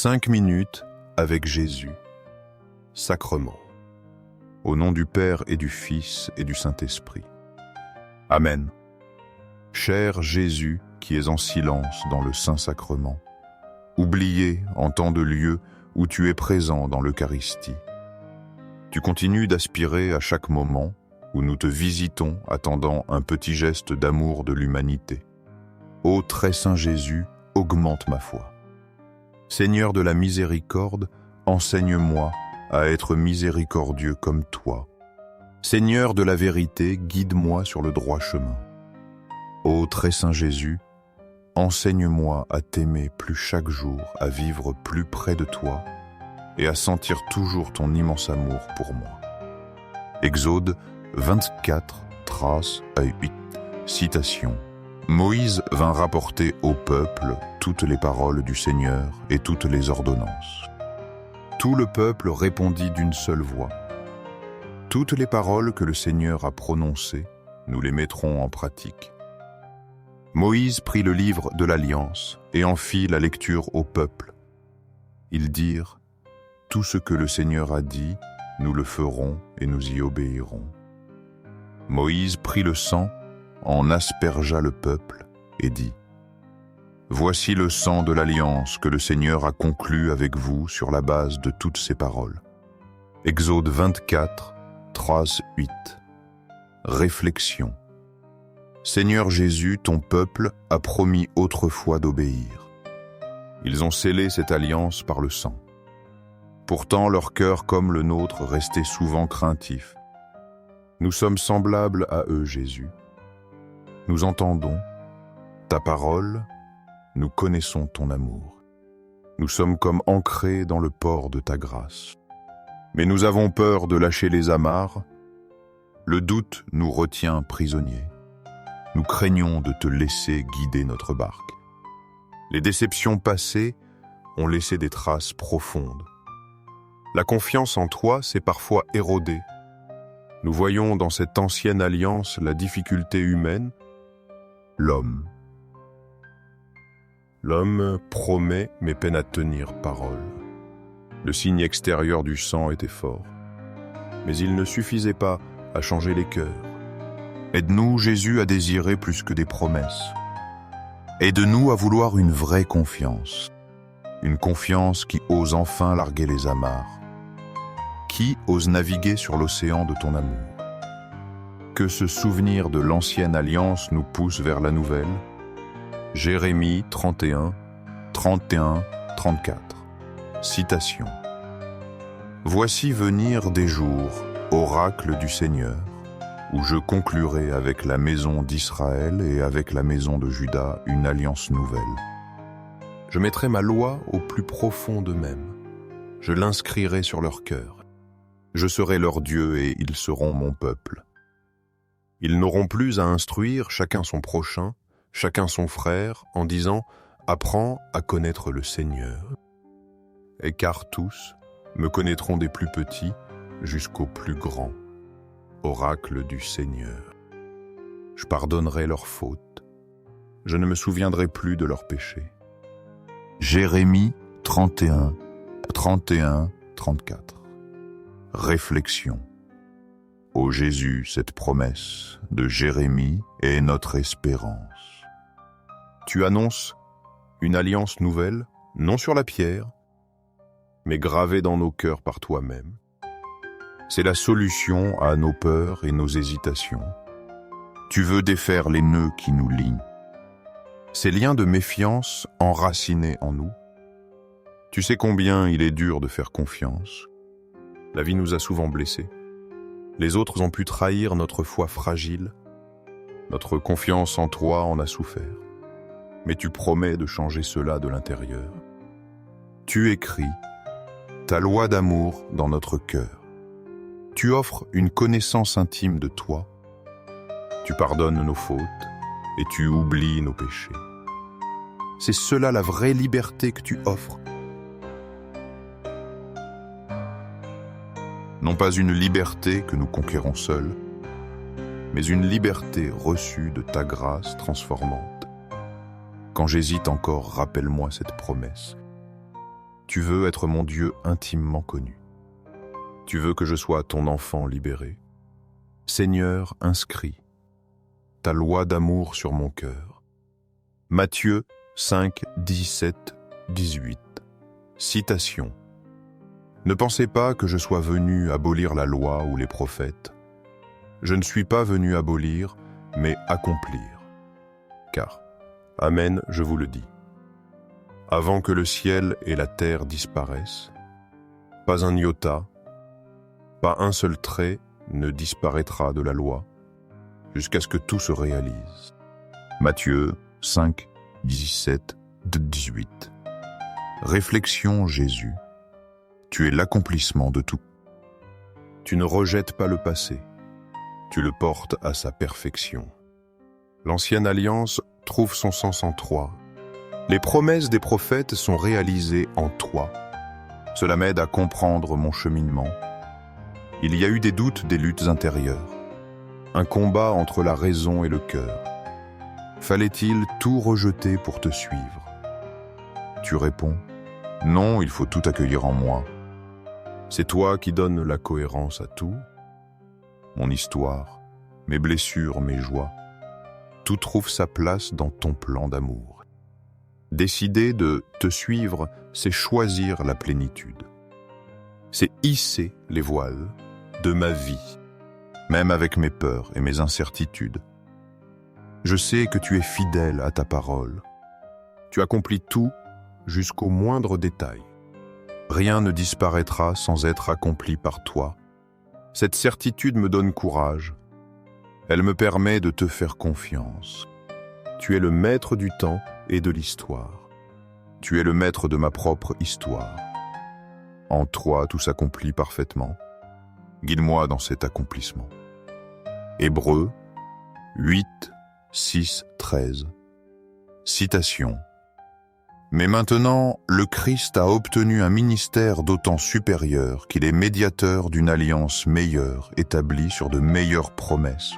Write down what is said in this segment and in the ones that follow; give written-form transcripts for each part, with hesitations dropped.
5 minutes avec Jésus. Sacrement. Au nom du Père et du Fils et du Saint-Esprit. Amen. Cher Jésus qui es en silence dans le Saint-Sacrement, oublié en tant de lieux où tu es présent dans l'Eucharistie. Tu continues d'aspirer à chaque moment où nous te visitons attendant un petit geste d'amour de l'humanité. Ô très saint Jésus, augmente ma foi. Seigneur de la miséricorde, enseigne-moi à être miséricordieux comme toi. Seigneur de la vérité, guide-moi sur le droit chemin. Ô très saint Jésus, enseigne-moi à t'aimer plus chaque jour, à vivre plus près de toi et à sentir toujours ton immense amour pour moi. Exode 24, trace à 8. Citation. Moïse vint rapporter au peuple toutes les paroles du Seigneur et toutes les ordonnances. Tout le peuple répondit d'une seule voix. Toutes les paroles que le Seigneur a prononcées, nous les mettrons en pratique. Moïse prit le livre de l'Alliance et en fit la lecture au peuple. Ils dirent, « Tout ce que le Seigneur a dit, nous le ferons et nous y obéirons. » Moïse prit le sang, en aspergea le peuple et dit, « Voici le sang de l'Alliance que le Seigneur a conclu avec vous sur la base de toutes ces paroles. » Exode 24, trace 8. Réflexion. Seigneur Jésus, ton peuple a promis autrefois d'obéir. Ils ont scellé cette alliance par le sang. Pourtant, leur cœur comme le nôtre restait souvent craintif. Nous sommes semblables à eux, Jésus. Nous entendons ta parole, nous connaissons ton amour. Nous sommes comme ancrés dans le port de ta grâce. Mais nous avons peur de lâcher les amarres. Le doute nous retient prisonniers. Nous craignons de te laisser guider notre barque. Les déceptions passées ont laissé des traces profondes. La confiance en toi s'est parfois érodée. Nous voyons dans cette ancienne alliance la difficulté humaine, l'homme. L'homme promet mais peine à tenir parole. Le signe extérieur du sang était fort. Mais il ne suffisait pas à changer les cœurs. Aide-nous, Jésus, à désirer plus que des promesses. Aide-nous à vouloir une vraie confiance. Une confiance qui ose enfin larguer les amarres. Qui ose naviguer sur l'océan de ton amour. Que ce souvenir de l'ancienne alliance nous pousse vers la nouvelle. Jérémie 31, 34. Citation. Voici venir des jours, oracle du Seigneur, où je conclurai avec la maison d'Israël et avec la maison de Juda une alliance nouvelle. Je mettrai ma loi au plus profond d'eux-mêmes. Je l'inscrirai sur leur cœur. Je serai leur Dieu et ils seront mon peuple. Ils n'auront plus à instruire chacun son prochain, chacun son frère, en disant « Apprends à connaître le Seigneur ». Et car tous me connaîtront des plus petits jusqu'aux plus grands. Oracle du Seigneur. Je pardonnerai leurs fautes. Je ne me souviendrai plus de leurs péchés. Jérémie 31, 34. Réflexion. Ô Jésus, cette promesse de Jérémie est notre espérance. Tu annonces une alliance nouvelle, non sur la pierre, mais gravée dans nos cœurs par toi-même. C'est la solution à nos peurs et nos hésitations. Tu veux défaire les nœuds qui nous lient. Ces liens de méfiance enracinés en nous. Tu sais combien il est dur de faire confiance. La vie nous a souvent blessés. Les autres ont pu trahir notre foi fragile. Notre confiance en toi en a souffert. Mais tu promets de changer cela de l'intérieur. Tu écris ta loi d'amour dans notre cœur. Tu offres une connaissance intime de toi. Tu pardonnes nos fautes et tu oublies nos péchés. C'est cela la vraie liberté que tu offres. Non pas une liberté que nous conquérons seuls, mais une liberté reçue de ta grâce transformante. Quand j'hésite encore, rappelle-moi cette promesse. Tu veux être mon Dieu intimement connu. Tu veux que je sois ton enfant libéré. Seigneur, inscris ta loi d'amour sur mon cœur. Matthieu 5, 17, 18. Citation. Ne pensez pas que je sois venu abolir la loi ou les prophètes. Je ne suis pas venu abolir, mais accomplir. Car, Amen, je vous le dis, avant que le ciel et la terre disparaissent, pas un iota, pas un seul trait ne disparaîtra de la loi, jusqu'à ce que tout se réalise. Matthieu 5, 17, 18. Réflexion Jésus. Tu es l'accomplissement de tout. Tu ne rejettes pas le passé, tu le portes à sa perfection. L'ancienne alliance trouve son sens en toi. Les promesses des prophètes sont réalisées en toi. Cela m'aide à comprendre mon cheminement. Il y a eu des doutes, des luttes intérieures. Un combat entre la raison et le cœur. Fallait-il tout rejeter pour te suivre? Tu réponds, non, il faut tout accueillir en moi. C'est toi qui donnes la cohérence à tout. Mon histoire, mes blessures, mes joies, tout trouve sa place dans ton plan d'amour. Décider de te suivre, c'est choisir la plénitude. C'est hisser les voiles de ma vie, même avec mes peurs et mes incertitudes. Je sais que tu es fidèle à ta parole. Tu accomplis tout jusqu'au moindre détail. Rien ne disparaîtra sans être accompli par toi. Cette certitude me donne courage. Elle me permet de te faire confiance. Tu es le maître du temps et de l'histoire. Tu es le maître de ma propre histoire. En toi, tout s'accomplit parfaitement. Guide-moi dans cet accomplissement. Hébreux 8, 6, 13. Citation. Mais maintenant, le Christ a obtenu un ministère d'autant supérieur qu'il est médiateur d'une alliance meilleure, établie sur de meilleures promesses.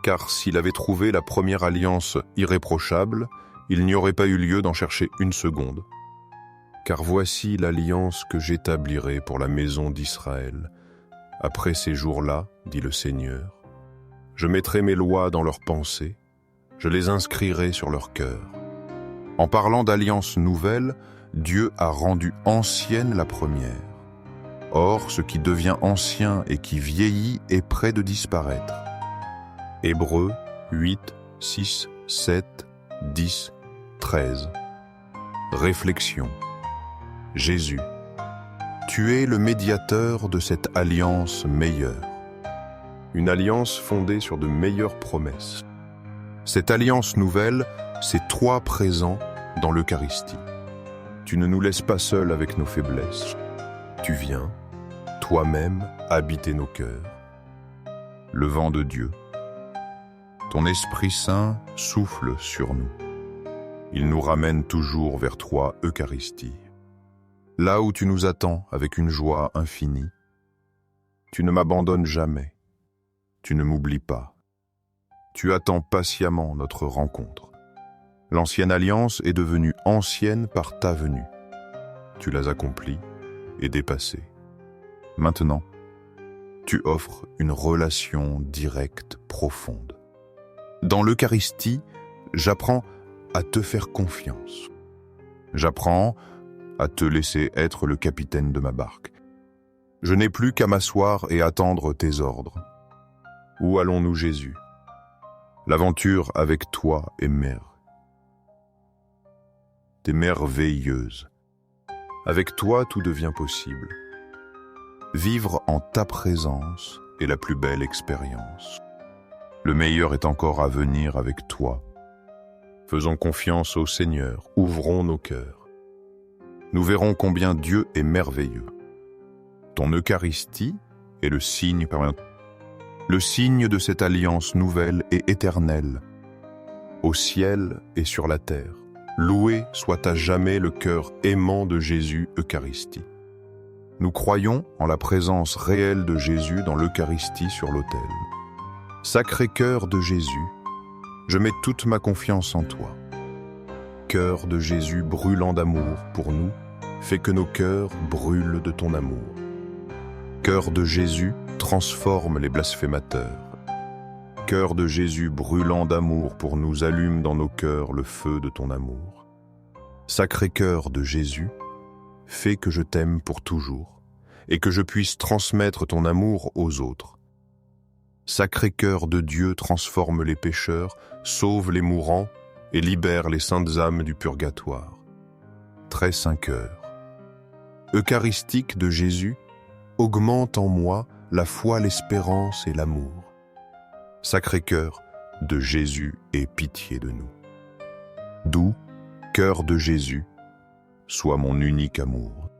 Car s'il avait trouvé la première alliance irréprochable, il n'y aurait pas eu lieu d'en chercher une seconde. Car voici l'alliance que j'établirai pour la maison d'Israël. Après ces jours-là, dit le Seigneur, je mettrai mes lois dans leurs pensées, je les inscrirai sur leur cœur. En parlant d'alliance nouvelle, Dieu a rendu ancienne la première. Or, ce qui devient ancien et qui vieillit est près de disparaître. Hébreux 8, 6, 7, 10, 13. Réflexion. Jésus, tu es le médiateur de cette alliance meilleure. Une alliance fondée sur de meilleures promesses. Cette alliance nouvelle, c'est toi présent dans l'Eucharistie. Tu ne nous laisses pas seuls avec nos faiblesses. Tu viens, toi-même, habiter nos cœurs. Le vent de Dieu. Ton Esprit Saint souffle sur nous. Il nous ramène toujours vers toi, Eucharistie. Là où tu nous attends avec une joie infinie. Tu ne m'abandonnes jamais. Tu ne m'oublies pas. Tu attends patiemment notre rencontre. L'ancienne alliance est devenue ancienne par ta venue. Tu l'as accomplie et dépassée. Maintenant, tu offres une relation directe, profonde. Dans l'Eucharistie, j'apprends à te faire confiance. J'apprends à te laisser être le capitaine de ma barque. Je n'ai plus qu'à m'asseoir et attendre tes ordres. Où allons-nous, Jésus? L'aventure avec toi est merveilleuse. Avec toi, tout devient possible. Vivre en ta présence est la plus belle expérience. Le meilleur est encore à venir avec toi. Faisons confiance au Seigneur, ouvrons nos cœurs. Nous verrons combien Dieu est merveilleux. Ton Eucharistie est le signe de cette alliance nouvelle et éternelle, au ciel et sur la terre. Loué soit à jamais le cœur aimant de Jésus Eucharistie. Nous croyons en la présence réelle de Jésus dans l'Eucharistie sur l'autel. Sacré cœur de Jésus, je mets toute ma confiance en toi. Cœur de Jésus brûlant d'amour pour nous, fais que nos cœurs brûlent de ton amour. Cœur de Jésus, transforme les blasphémateurs. Cœur de Jésus brûlant d'amour pour nous, allume dans nos cœurs le feu de ton amour. Sacré cœur de Jésus, fais que je t'aime pour toujours et que je puisse transmettre ton amour aux autres. Sacré cœur de Dieu, transforme les pécheurs, sauve les mourants et libère les saintes âmes du purgatoire. Très saint cœur eucharistique de Jésus, augmente en moi la foi, l'espérance et l'amour. Sacré cœur de Jésus, aie pitié de nous. Doux cœur de Jésus, sois mon unique amour.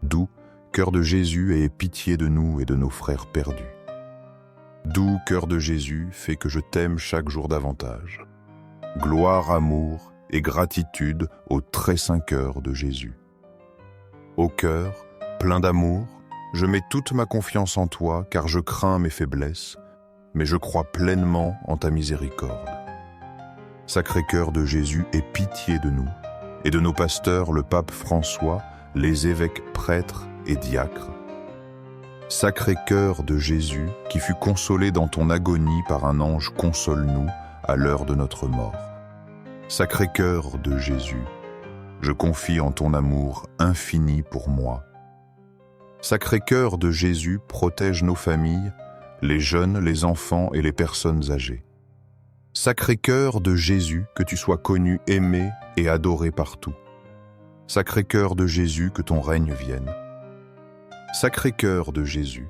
Doux cœur de Jésus, aie pitié de nous et de nos frères perdus. Doux cœur de Jésus, fais que je t'aime chaque jour davantage. Gloire, amour et gratitude au très saint cœur de Jésus. Ô cœur, plein d'amour, je mets toute ma confiance en toi, car je crains mes faiblesses, mais je crois pleinement en ta miséricorde. Sacré cœur de Jésus, aie pitié de nous, et de nos pasteurs, le pape François, les évêques prêtres et diacres. Sacré cœur de Jésus, qui fut consolé dans ton agonie par un ange, console-nous à l'heure de notre mort. Sacré cœur de Jésus, je confie en ton amour infini pour moi. Sacré cœur de Jésus, protège nos familles, les jeunes, les enfants et les personnes âgées. Sacré cœur de Jésus, que tu sois connu, aimé et adoré partout. Sacré cœur de Jésus, que ton règne vienne. Sacré cœur de Jésus,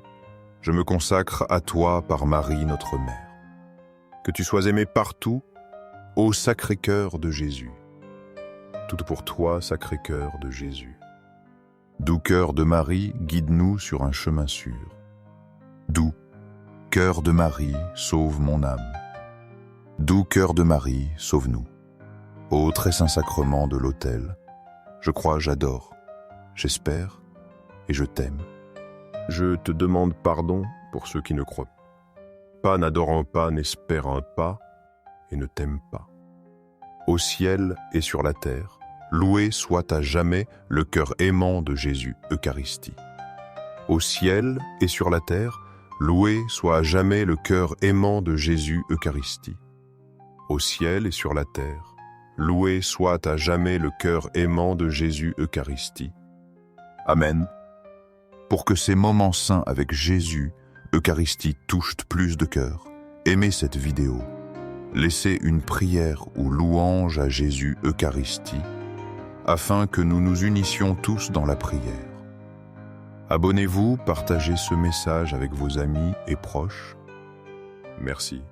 je me consacre à toi par Marie, notre mère. Que tu sois aimé partout, ô sacré cœur de Jésus. Tout pour toi, sacré cœur de Jésus. Doux cœur de Marie, guide-nous sur un chemin sûr. Doux cœur de Marie, sauve mon âme. Doux cœur de Marie, sauve-nous. Ô très saint sacrement de l'autel, je crois, j'adore, j'espère et je t'aime. Je te demande pardon pour ceux qui ne croient pas, n'adorant pas, n'espérant pas et ne t'aiment pas. Au ciel et sur la terre, loué soit à jamais le cœur aimant de Jésus, Eucharistie. Au ciel et sur la terre, loué soit à jamais le cœur aimant de Jésus, Eucharistie. Au ciel et sur la terre, loué soit à jamais le cœur aimant de Jésus, Eucharistie. Amen. Pour que ces moments saints avec Jésus, Eucharistie, touchent plus de cœurs, aimez cette vidéo. Laissez une prière ou louange à Jésus, Eucharistie, afin que nous nous unissions tous dans la prière. Abonnez-vous, partagez ce message avec vos amis et proches. Merci.